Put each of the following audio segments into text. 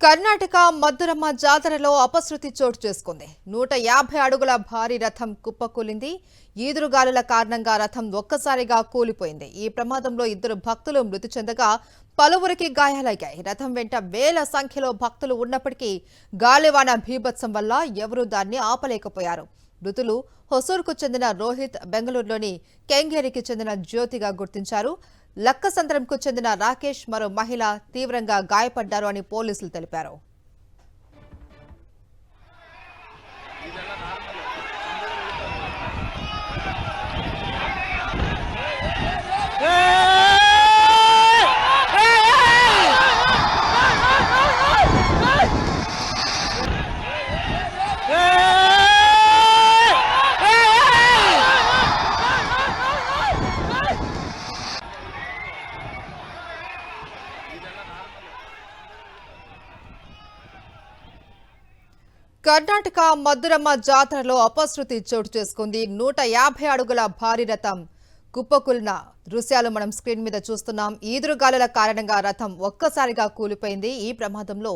కర్ణాటక మద్దురమ్మ జాతరలో అపశృతి చోటు చేసుకుంది. 150 అడుగుల భారీ రథం కుప్పకూలింది. ఈదురుగాలుల కారణంగా రథం ఒక్కసారిగా కూలిపోయింది. ఈ ప్రమాదంలో 2 భక్తులు మృతి చెందగా పలువురికి గాయాలయ్యాయి. రథం వెంట వేల సంఖ్యలో భక్తులు ఉన్నప్పటికీ గాలివాన బీభత్సం వల్ల ఎవరూ దాన్ని ఆపలేకపోయారు. మృతులు హొసూర్కు చెందిన రోహిత్, బెంగళూరులోని కెంగేరికి చెందిన జ్యోతిగా గుర్తించారు. లక్కసంద్రంకు చెందిన రాకేష్, మరో మహిళ తీవ్రంగా గాయపడ్డారు అని పోలీసులు తెలిపారు. కర్ణాటక మద్దురమ్మ జాతరలో అపశృతి చోటు చేసుకుంది. 150 అడుగుల భారీ రథం కుప్పకూలిన దృశ్యాలు మనం స్క్రీన్ మీద చూస్తున్నాం. ఈదురుగాలుల కారణంగా రథం ఒక్కసారిగా కూలిపోయింది. ఈ ప్రమాదంలో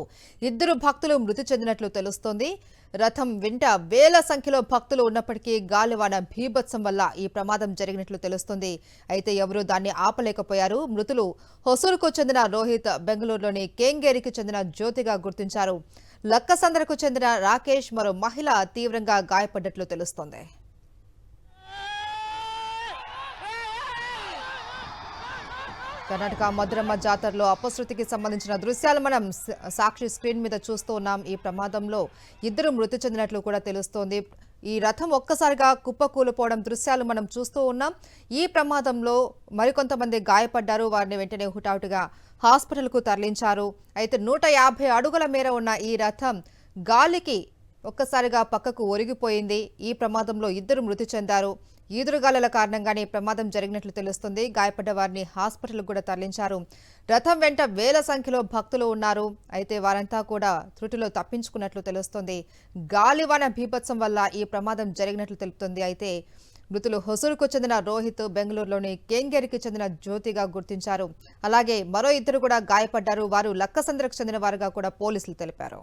2 భక్తులు మృతి చెందినట్లు తెలుస్తోంది. రథం వెంట వేల సంఖ్యలో భక్తులు ఉన్నప్పటికీ గాలివాన బీభత్సం వల్ల ఈ ప్రమాదం జరిగినట్లు తెలుస్తోంది. అయితే ఎవరూ దాన్ని ఆపలేకపోయారు. మృతులు హొసూరుకు చెందిన రోహిత్, బెంగళూరులోని కేంగేరికి చెందిన జ్యోతిగా గుర్తించారు. లక్కసంద్రకు చెందిన రాకేష్, మరో మహిళ తీవ్రంగా గాయపడ్డట్లు తెలుస్తోంది. కర్ణాటక మద్దురమ్మ జాతరలో అపశృతికి సంబంధించిన దృశ్యాలు మనం సాక్షి స్క్రీన్ మీద చూస్తూ ఉన్నాం. ఈ ప్రమాదంలో 2 మృతి చెందినట్లు కూడా తెలుస్తోంది. ఈ రథం ఒక్కసారిగా కుప్పకూలిపోవడం దృశ్యాలు మనం చూస్తూ ఉన్నాం. ఈ ప్రమాదంలో మరికొంతమంది గాయపడ్డారు. వారిని వెంటనే హుటాహుటిగా హాస్పిటల్కు తరలించారు. అయితే 150 అడుగుల మేర ఉన్న ఈ రథం గాలికి ఒక్కసారిగా పక్కకు ఒరిగిపోయింది. ఈ ప్రమాదంలో 2 మృతి చెందారు. ఈదురుగాలుల కారణంగానే ప్రమాదం జరిగినట్లు తెలుస్తుంది. గాయపడ్డ వారిని హాస్పిటల్కు కూడా తరలించారు. రథం వెంట వేల సంఖ్యలో భక్తులు ఉన్నారు. అయితే వారంతా కూడా త్రుటిలో తప్పించుకున్నట్లు తెలుస్తుంది. గాలివాన బీభత్సం వల్ల ఈ ప్రమాదం జరిగినట్లు తెలుపుతుంది. అయితే మృతులు హొసూరుకు చెందిన రోహిత్, బెంగళూరులోని కేంగేరికి చెందిన జ్యోతిగా గుర్తించారు. అలాగే మరో 2 కూడా గాయపడ్డారు. వారు లక్కసంద్రకు చెందిన వారుగా కూడా పోలీసులు తెలిపారు.